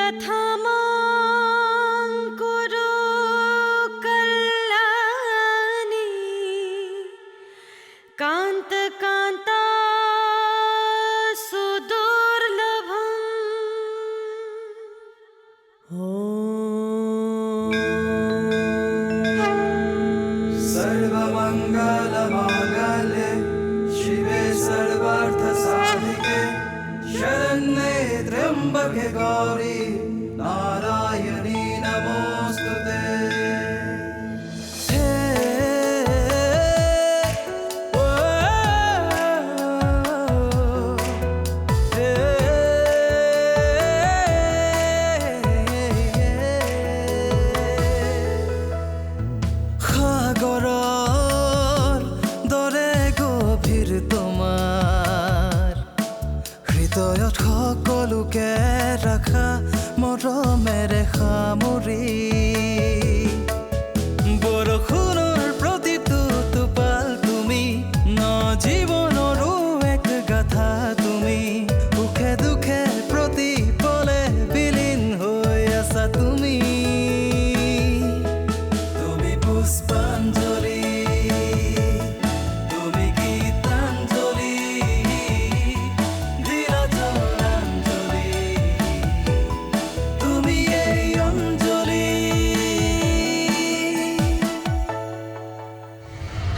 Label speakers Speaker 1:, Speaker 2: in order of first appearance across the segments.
Speaker 1: यथामां कुरु कल्याणी कान्त कान्ता सुदुर्लभम्
Speaker 2: सर्वमङ्गलमाङ्गल्ये शिवे सर्वार्थसाधिके शरण्ये त्र्यम्बके गौरी नारायणी नमोऽस्तुते সকলোকে ৰাখা মৰমেৰে সামৰি বৰষুণৰ প্ৰতিটো টোপাল তুমি ন জীৱনৰো এক গাথা তুমি সুখে দুখে প্ৰতি পলে বিলীন হৈ আছা তুমি তুমি পুষ্পাঞ্জলি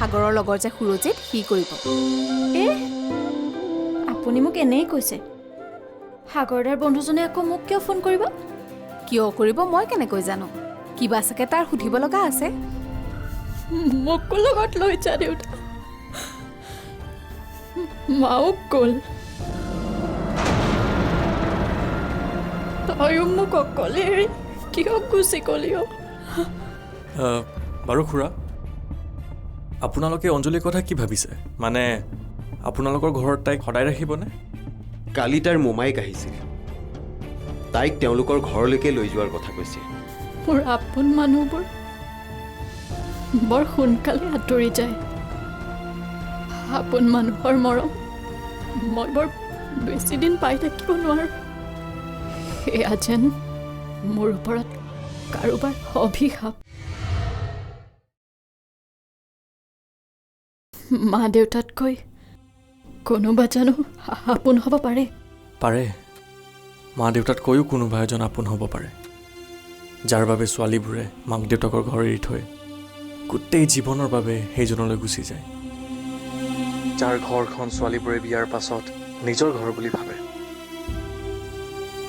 Speaker 3: সাগৰৰ লগৰ যে সুৰজিত সি কৰিব
Speaker 4: আপুনি মোক এনেই কৈছে সাগৰদাৰ বন্ধুজনে আকৌ মোক কিয় ফোন কৰিব
Speaker 3: কিয় কৰিব মই কেনেকৈ জানো কিবা চাগে তাৰ সুধিব লগা আছে
Speaker 4: মোকো লগত লৈ যা দেউতা মাও গ'ল তয়ো মোক অকলে এৰি কিয় গুচি গ'লি
Speaker 5: বাৰু খুৰা আপোনালোকে অঞ্জলিৰ কথা কি ভাবিছে মানে আপোনালোকৰ ঘৰত তাইক সদায় ৰাখিবনে
Speaker 6: কালি তাইৰ মোমাইক আহিছিল তাইক তেওঁলোকৰ ঘৰলৈকে লৈ যোৱাৰ কথা কৈছে
Speaker 4: মোৰ আপোন মানুহবোৰ বৰ সোনকালে আঁতৰি যায় আপোন মানুহৰ মৰম মই বৰ বেছি দিন পাই থাকিব নোৱাৰোঁ সেয়া যেন মোৰ ওপৰত কাৰোবাৰ অভিশাপ মা দেউতাতকৈ কোনোবা জানো আপোন হ'ব পাৰে
Speaker 5: পাৰে মা দেউতাতকৈও কোনোবা এজন আপোন হ'ব পাৰে যাৰ বাবে ছোৱালীবোৰে মাক দেউতাকৰ ঘৰ এৰি থৈ গোটেই জীৱনৰ বাবে সেইজনলৈ গুচি যায় যাৰ ঘৰখন ছোৱালীবোৰে বিয়াৰ পাছত নিজৰ ঘৰ বুলি ভাবে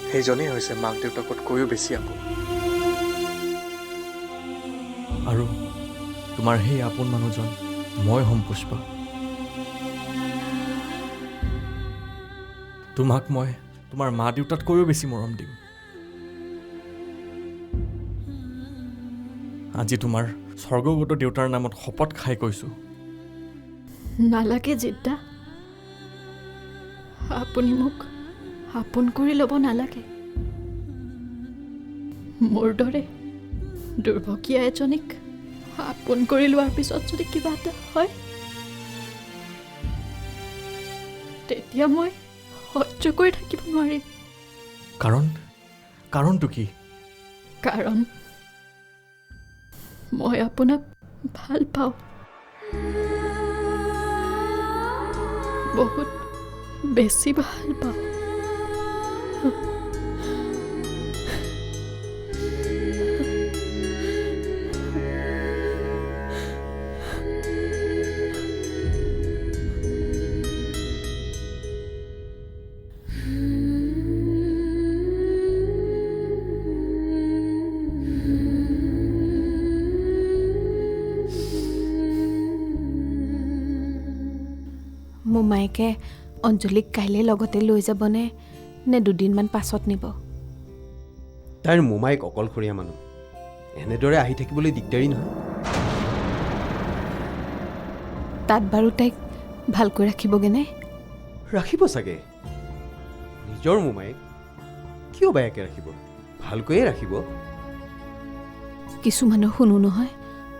Speaker 5: সেইজনেই হৈছে মাক দেউতাকতকৈও বেছি আপোন আৰু তোমাৰ সেই আপোন মানুহজন মই হ'ম পুষ্পা তোমাক মই তোমাৰ মা দেউতাতকৈও বেছি মৰম দিম আজি তোমাৰ স্বৰ্গগত দেউতাৰ নামত শপত খাই কৈছোঁ
Speaker 4: নালাগে জিদ্দা আপুনি মোক আপোন কৰি ল'ব নালাগে মোৰ দৰে দুৰ্ভগীয়া এজনীক আপোন কৰি লোৱাৰ পিছত যদি কিবা এটা হয় তেতিয়া মই সহ্য কৰি থাকিব নোৱাৰিম
Speaker 5: কাৰণটো কি
Speaker 4: কাৰণ মই আপোনাক ভাল পাওঁ বহুত বেছি ভাল পাওঁ
Speaker 3: মোমায়েকে অঞ্জলিক কাইলৈ লগতে লৈ যাবনে নে দুদিনমান পাছত নিব
Speaker 6: তাইৰ মোমাইক অকলশৰীয়া মানুহ এনেদৰে আহি থাকিবলৈ দিগদাৰী নহয়
Speaker 3: তাত বাৰু তাইক ভালকৈ ৰাখিবগেনে
Speaker 6: ৰাখিব চাগে নিজৰ মোমাইক কিয় বেয়াকৈ ৰাখিব ভালকৈয়ে ৰাখিব
Speaker 3: কিছুমানৰ শুনো নহয়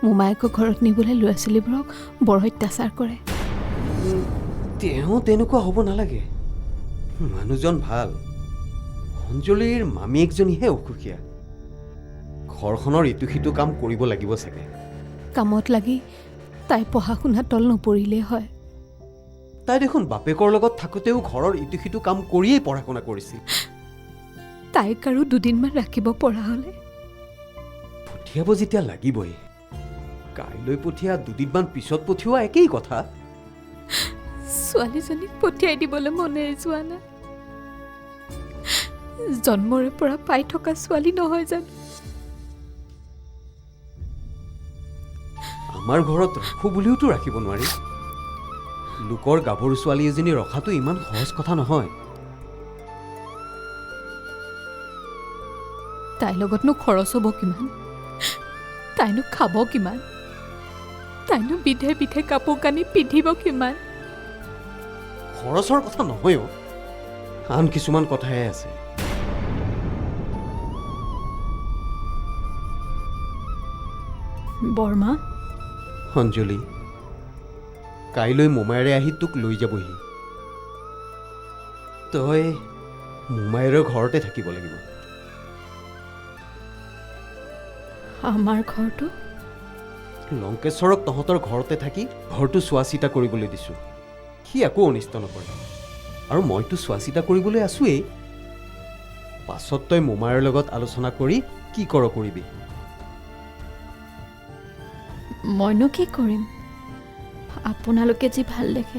Speaker 3: মোমায়েকৰ ঘৰত নিবলৈ ল'ৰা ছোৱালীবোৰক বৰ অত্যাচাৰ কৰে
Speaker 6: তেওঁ তেনেকুৱা হ'ব নালাগে মানুহজন ভাল অঞ্জলিৰ মামীয়েকজনীহে অসুখীয়া। ঘৰখনৰ ইটো সিটো কাম কৰিব লাগিব চাগে।
Speaker 3: কামত লাগি তাই পঢ়া শুনা তল নপৰিলেই হয়।
Speaker 6: তাই দেখোন বাপেকৰ লগত থাকোঁতেও ঘৰৰ ইটো সিটো কাম কৰিয়েই পঢ়া শুনা কৰিছিল।
Speaker 3: তাইক আৰু দুদিনমান ৰাখিব পৰা হ'লে।
Speaker 6: পঠিয়াব যেতিয়া লাগিবই, কাইলৈ পঠিয়া দুদিনমান পিছত পঠিওৱা একেই কথা।
Speaker 3: ছোৱালীজনীক পঠিয়াই দিবলৈ মনেৰে যোৱা নাই। জন্মৰে পৰা পাই থকা ছোৱালী নহয় জানো?
Speaker 6: আমাৰ ঘৰত ৰাখোঁ বুলিওতো ৰাখিব নোৱাৰি। লোকৰ গাভৰু ছোৱালী এজনী ৰখাটো ইমান সহজ কথা নহয়।
Speaker 3: তাইৰ লগতনো খৰচ হ'ব কিমান? তাইনো খাব কিমান? তাইনো বিধে বিধে কাপোৰ কানি পিন্ধিব কিমান?
Speaker 6: খৰচৰ কথা নহয়ও, আন কিছুমান কথাহে আছে।
Speaker 4: বৰমা,
Speaker 6: অঞ্জলি, কাইলৈ মোমায়েৰে আহি তোক লৈ যাবহি। তই মোমায়েৰৰ ঘৰতে থাকিব লাগিব।
Speaker 4: আমাৰ ঘৰটো
Speaker 6: লংকেশ্বৰক তহঁতৰ ঘৰতে থাকি ঘৰটো চোৱা চিতা কৰিবলৈ দিছোঁ। সি একো অনিষ্ট নকৰে, আৰু মইতো চোৱা চিতা কৰিবলৈ আছোৱেই। পাছত তই মোমায়েৰ লগত আলোচনা কৰি কি কৰ কৰিবি।
Speaker 4: মইনো কি কৰিম? আপোনালোকে যি ভাল দেখে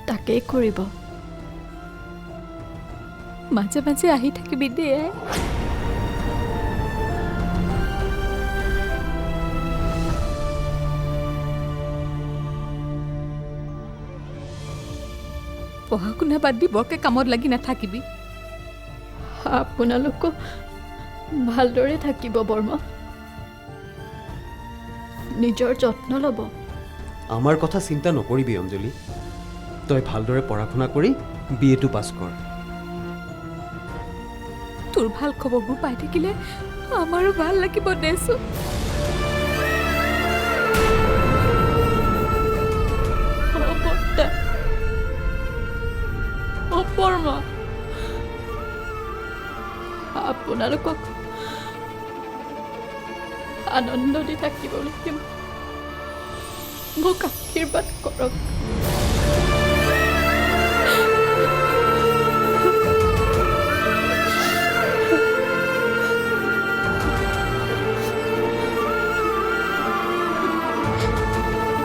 Speaker 4: তাকেই কৰিব।
Speaker 3: মাজে মাজে আহি থাকিবি দেই। পঢ়া শুনা বাদ দি বৰকে কামত লাগি নাথাকিবি।
Speaker 4: আপোনালোকো ভালদৰে থাকিব বৰমা। নিজৰ যত্ন ল'ব।
Speaker 6: আমাৰ কথা চিন্তা নকৰিবি অঞ্জলি। তই ভালদৰে পঢ়া শুনা কৰি BA টো পাছ কৰ।
Speaker 3: তোৰ ভাল খবৰবোৰ পাই থাকিলে আমাৰো ভাল লাগিব দেচোন।
Speaker 4: বৰমা, আপোনালোকক আনন্দ দি থাকিবলৈ মোক আশীৰ্বাদ কৰক।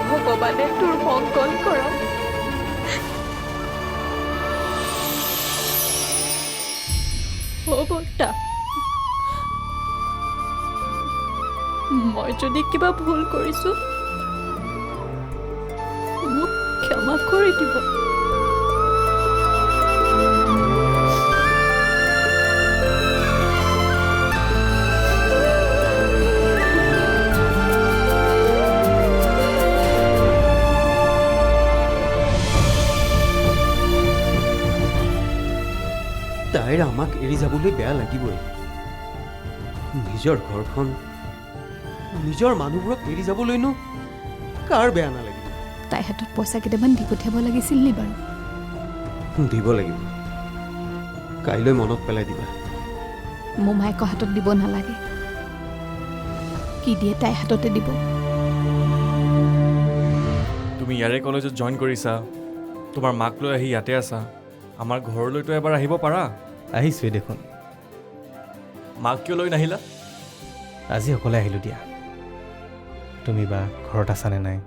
Speaker 3: ভগৱানে তোৰ মংগল কৰক।
Speaker 4: বৰ্তা, মই যদি কিবা ভুল কৰিছো মোক ক্ষমা কৰি দিব।
Speaker 6: তাইৰ আমাক এৰি যাবলৈ বেয়া লাগিবই। নিজৰ ঘৰখন, নিজৰ মানুহবোৰক এৰি যাবলৈনো কাৰ বেয়া নালাগিব?
Speaker 3: তাইৰ হাতত পইচা কেইটামান দি পঠিয়াব লাগিছিল নি বাৰু?
Speaker 6: দিব লাগিব। কাইলৈ মনত পেলাই দিবা।
Speaker 3: মোমায়েকৰ হাতত দিব নালাগে। কি দিয়ে তাইৰ হাততে দিব।
Speaker 5: তুমি ইয়াৰে কলেজত জইন কৰিছা, তোমাৰ মাক লৈ আহি ইয়াতে আছা। আমাৰ ঘৰলৈতো এবাৰ আহিব পাৰা।
Speaker 7: আহিছোৱে দেখোন।
Speaker 5: মাক কিয় লৈ নাহিলা?
Speaker 7: আজি অকলে আহিলোঁ দিয়া। তুমি বা ঘৰত আছানে নাই,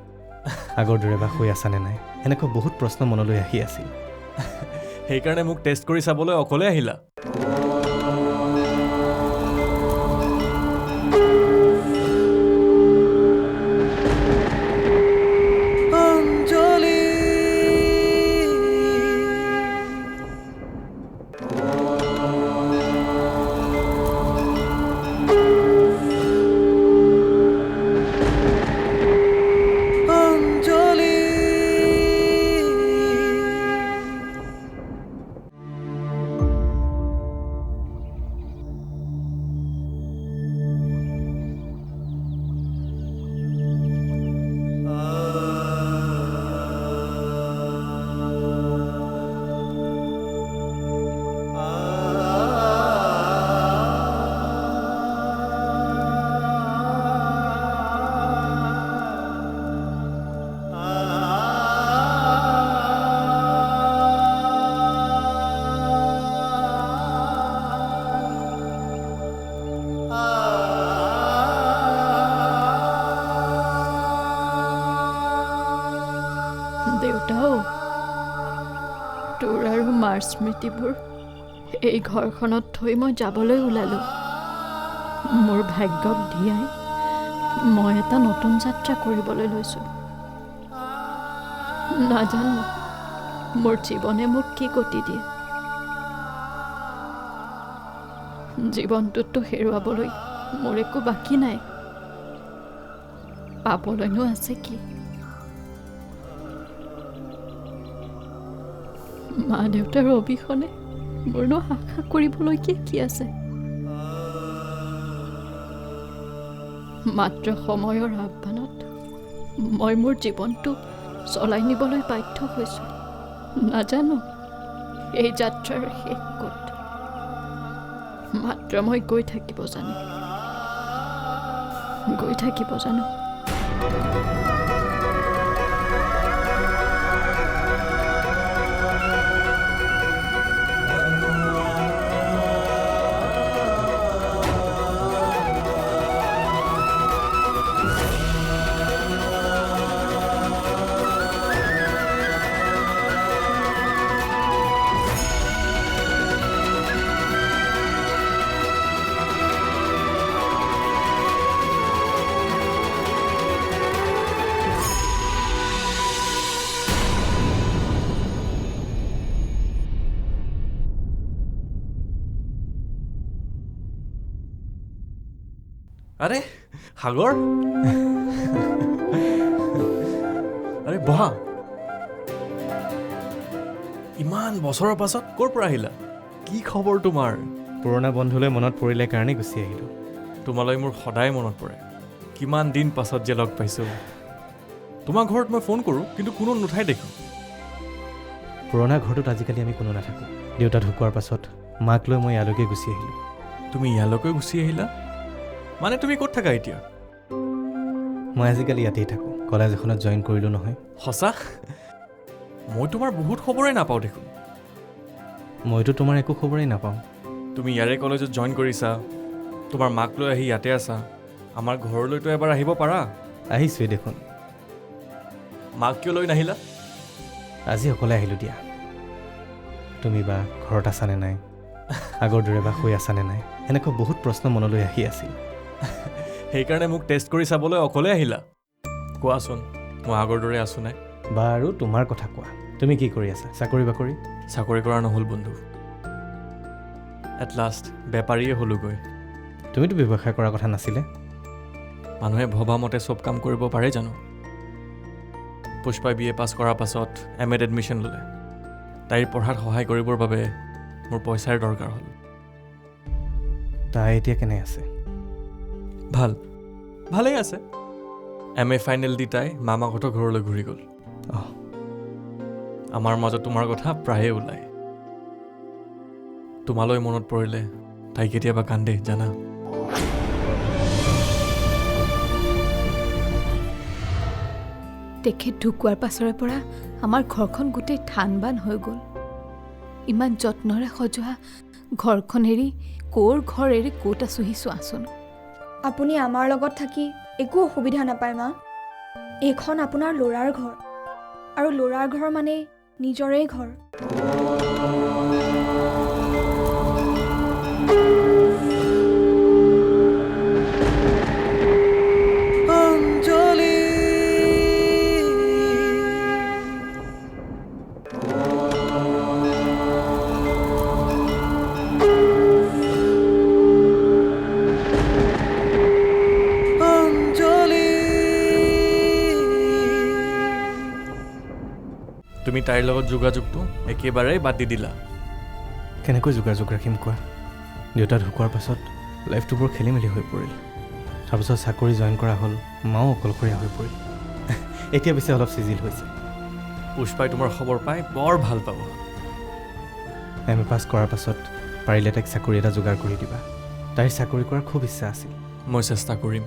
Speaker 7: আগৰ দৰে বা শুই আছানে নাই, এনেকুৱা বহুত প্ৰশ্ন মনলৈ আহি আছিল।
Speaker 5: সেইকাৰণে মোক টেষ্ট কৰি চাবলৈ অকলে আহিলা?
Speaker 2: অঞ্জলি, অঞ্জলি।
Speaker 4: তোমাৰ স্মৃতিবোৰ এই ঘৰখনত থৈ মই যাবলৈ ওলালোঁ। মোৰ ভাগ্যক দিয়াই মই এটা নতুন যাত্ৰা কৰিবলৈ লৈছোঁ। নাজানো মোৰ জীৱনে মোক কি গতি দিয়ে। জীৱনটোতো হেৰুৱাবলৈ মোৰ একো বাকী নাই, পাবলৈনো আছে কি? মা দেউতাৰ অবিহনে মোৰনো আশা কৰিবলৈকে কি আছে? মাত্ৰ সময়ৰ আহ্বানত মই মোৰ জীৱনটো চলাই নিবলৈ বাধ্য হৈছোঁ। নাজানো এই যাত্ৰাৰ শেষ ক'ত, মাত্ৰ মই গৈ থাকিব জানো।
Speaker 5: আৰে সাগৰ, আৰে বহা। ইমান বছৰৰ পাছত ক'ৰ পৰা আহিলা? কি খবৰ তোমাৰ?
Speaker 7: পুৰণা বন্ধুলৈ মনত পৰিলে কাৰণে গুচি আহিলোঁ।
Speaker 5: তোমালৈ মোৰ সদায় মনত পৰে। কিমান দিন পাছত যে লগ পাইছোঁ। তোমাৰ ঘৰত মই ফোন কৰোঁ, কিন্তু কোনো নুঠাই দেখোঁ।
Speaker 7: পুৰণা ঘৰটোত আজিকালি আমি কোনো নাথাকোঁ। দেউতা ঢুকোৱাৰ পাছত মাক লৈ মই ইয়ালৈকে গুচি আহিলোঁ।
Speaker 5: তুমি ইয়ালৈকে গুচি আহিলা? মানে তুমি ক'ত থাকা এতিয়া?
Speaker 7: মই আজিকালি ইয়াতেই থাকোঁ। কলেজ এখনত জইন কৰিলোঁ নহয়।
Speaker 5: সঁচা? মই তোমাৰ বহুত খবৰেই নাপাওঁ দেখোন।
Speaker 7: মইতো তোমাৰ একো খবৰেই নাপাওঁ।
Speaker 5: তুমি ইয়াৰে কলেজত জইন কৰিছা, তোমাৰ মাক লৈ আহি ইয়াতে আছা। আমাৰ ঘৰলৈতো এবাৰ আহিব পাৰা।
Speaker 7: আহিছোঁৱেই দেখোন।
Speaker 5: মাক কিয় লৈ নাহিলা?
Speaker 7: আজি অকলে আহিলোঁ দিয়া। তুমি বা ঘৰত আছানে নাই, আগৰ দৰে বা শুই আছানে নাই, এনেকুৱা বহুত প্ৰশ্ন মনলৈ আহি আছিল।
Speaker 5: সেইকাৰণে মোক টেষ্ট কৰি চাবলৈ অকলে আহিলা? কোৱাচোন, মই আগৰ দৰে আছোঁ নাই?
Speaker 7: বাৰু তোমাৰ কথা কোৱা, তুমি কি কৰি আছা? চাকৰি বাকৰি?
Speaker 5: চাকৰি কৰা নহ'ল বন্ধু। এট লাষ্ট বেপাৰীয়ে হ'লোগৈ।
Speaker 7: তুমিতো ব্যৱসায় কৰাৰ কথা নাছিলে?
Speaker 5: মানুহে ভবা মতে চব কাম কৰিব পাৰে জানো? পুষ্পাই BA পাছ কৰাৰ পাছত MAত এডমিশ্যন ল'লে। তাইৰ পঢ়াত সহায় কৰিবৰ বাবে মোৰ পইচাৰ দৰকাৰ হ'ল।
Speaker 7: তাই এতিয়া কেনে আছে?
Speaker 5: ভালেই আছে। MA ফাইনেল দি তাই মামাহঁতৰ ঘৰলৈ ঘূৰি গ'ল। আমাৰ মাজত তোমাৰ কথা প্ৰায়ে ওলায়। তোমালৈ মনত পৰিলে তাই কেতিয়াবা কান্দে জানা।
Speaker 3: তেখেত ঢুকোৱাৰ পাছৰে পৰা আমাৰ ঘৰখন গোটেই ঠান বান হৈ গ'ল। ইমান যত্নৰে সজোৱা ঘৰখন এৰি ক'ৰ ঘৰ এৰি ক'ত আছোহি চোৱাচোন।
Speaker 8: আপুনি আমাৰ লগত থাকি একো অসুবিধা নাপায় মা। এইখন আপোনাৰ ল'ৰাৰ ঘৰ, আৰু ল'ৰাৰ ঘৰ মানে নিজৰেই ঘৰ।
Speaker 2: অঞ্জলি, অঞ্জলি।
Speaker 5: তুমি তাইৰ লগত যোগাযোগটো একেবাৰেই বাদ দি দিলা।
Speaker 7: কেনেকৈ যোগাযোগ ৰাখিম কোৱা? দেউতা ঢুকোৱাৰ পাছত লাইফটো বৰ খেলি মেলি হৈ পৰিল। তাৰপিছত চাকৰি জইন কৰা হ'ল, মাও অকলশৰীয়া হৈ পৰিল। এতিয়া পিছে অলপ চিজিল হৈছে।
Speaker 5: পুষ্পাই তোমাৰ খবৰ পাই বৰ ভাল পাব।
Speaker 7: MA পাছ কৰাৰ পাছত পাৰিলে তাইক চাকৰি এটা যোগাৰ কৰি দিবা। তাইৰ চাকৰি কৰাৰ খুব ইচ্ছা আছিল।
Speaker 5: মই চেষ্টা কৰিম।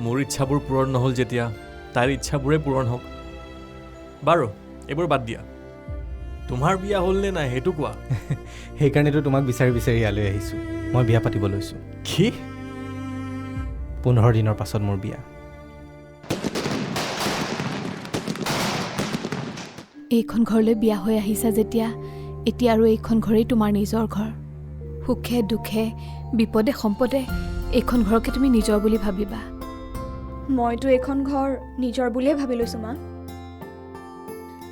Speaker 5: মোৰ ইচ্ছাবোৰ পূৰণ নহ'ল যেতিয়া তাইৰ ইচ্ছাবোৰে পূৰণ হওক। বাৰু এইবোৰ বাদ দিয়া, তোমাৰ বিয়া হ'ল নে নাই সেইটো কোৱা।
Speaker 7: সেইকাৰণেতো তোমাক বিচাৰি বিচাৰি ইয়ালৈ আহিছোঁ। মই বিয়া পাতিব লৈছোঁ।
Speaker 5: কি?
Speaker 7: 15 দিনৰ পাছত মোৰ বিয়া।
Speaker 3: এইখন ঘৰলৈ বিয়া হৈ আহিছা যেতিয়া এতিয়া আৰু এইখন ঘৰেই তোমাৰ নিজৰ ঘৰ। সুখে দুখে বিপদে সম্পদে এইখন ঘৰকে তুমি নিজৰ বুলি ভাবিবা।
Speaker 8: মইতো এইখন ঘৰ নিজৰ বুলিয়ে ভাবি লৈছোঁ মা।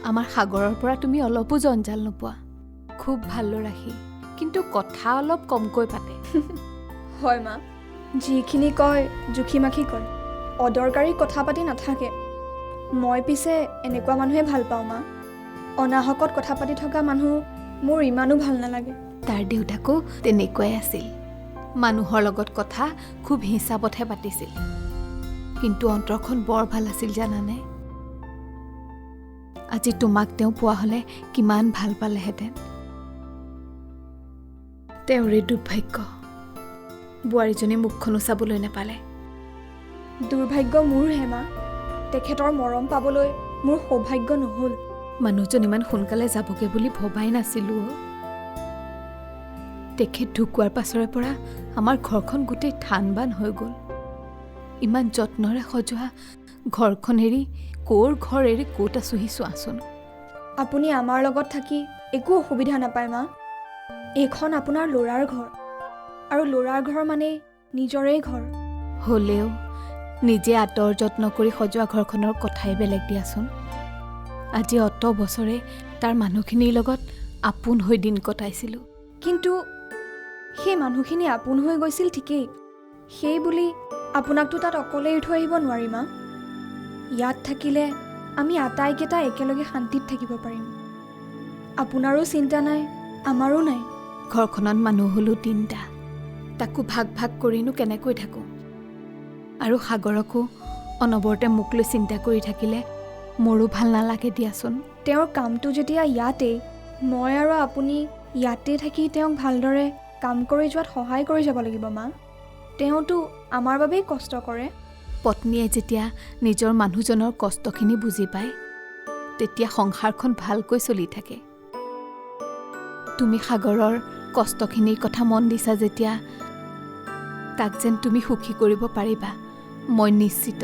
Speaker 3: আমাৰ সাগৰৰ পৰা তুমি অলপো জঞ্জাল নোপোৱা। খুব ভাল ৰাখি, কিন্তু কথা অলপ কমকৈ পাতে।
Speaker 8: হয় মা, যিখিনি কয় জুখি মাখি কয়, অদৰকাৰী কথা পাতি নাথাকে। মই পিছে এনেকুৱা মানুহে ভাল পাওঁ মা। অনাহকত কথা পাতি থকা মানুহ মোৰ ইমানো ভাল নালাগে।
Speaker 3: তাৰ দেউতাকো তেনেকুৱাই আছিল। মানুহৰ লগত কথা খুব হিচাপতহে পাতিছিল, কিন্তু অন্তৰখন বৰ ভাল আছিল জানানে। আজি তোমাক তেওঁ পোৱা হ'লে কিমান ভাল পালেহেঁতেন। তেওঁৰে দুৰ্ভাগ্য, বোৱাৰীজনী মুখখনো চাবলৈ নাপালে।
Speaker 8: দুৰ্ভাগ্য মোৰহে মা। তেখেতৰ মৰম পাবলৈ মোৰ সৌভাগ্য নহ'ল।
Speaker 3: মানুহজন ইমান সোনকালে যাবগৈ বুলি ভবাই নাছিলোঁ। তেখেত ঢুকোৱাৰ পাছৰে পৰা আমাৰ ঘৰখন গোটেই ঠান বান হৈ গ'ল। ইমান যত্নৰে সজোৱা ঘৰখন এৰি ক'ৰ ঘৰ এৰি ক'ত আছোহি চোৱাচোন।
Speaker 8: আপুনি আমাৰ লগত থাকি একো অসুবিধা নাপায় মা। এইখন আপোনাৰ ল'ৰাৰ ঘৰ, আৰু ল'ৰাৰ ঘৰ মানে নিজৰেই ঘৰ।
Speaker 3: হ'লেও নিজে আঁতৰ যত্ন কৰি সজোৱা ঘৰখনৰ কথাই বেলেগ দিয়াচোন। আজি অত বছৰে তাৰ মানুহখিনিৰ লগত আপোন হৈ দিন কটাইছিলোঁ।
Speaker 8: কিন্তু সেই মানুহখিনি আপোন হৈ গৈছিল ঠিকেই, সেই বুলি আপোনাকতো তাত অকলে এৰি থৈ আহিব নোৱাৰি মা। ইয়াত থাকিলে আমি আটাইকেইটা একেলগে শান্তিত থাকিব পাৰিম। আপোনাৰো চিন্তা নাই, আমাৰো নাই।
Speaker 3: ঘৰখনত মানুহ হ'লো 3টা, তাকো ভাগ ভাগ কৰিনো কেনেকৈ থাকোঁ। আৰু সাগৰকো অনবৰতে মোক লৈ চিন্তা কৰি থাকিলে মোৰো ভাল নালাগে দিয়াচোন।
Speaker 8: তেওঁৰ কামটো যেতিয়া ইয়াতেই, মই আৰু আপুনি ইয়াতে থাকি তেওঁক ভালদৰে কাম কৰি যোৱাত সহায় কৰি যাব লাগিব মা। তেওঁতো আমাৰ বাবেই কষ্ট কৰে।
Speaker 3: পত্নীয়ে যেতিয়া নিজৰ মানুহজনৰ কষ্টখিনি বুজি পায়, তেতিয়া সংসাৰখন ভালকৈ চলি থাকে। তুমি সাগৰৰ কষ্টখিনিৰ কথা মন দিছা যেতিয়া, তাক যেন তুমি সুখী কৰিব পাৰিবা, মই নিশ্চিত।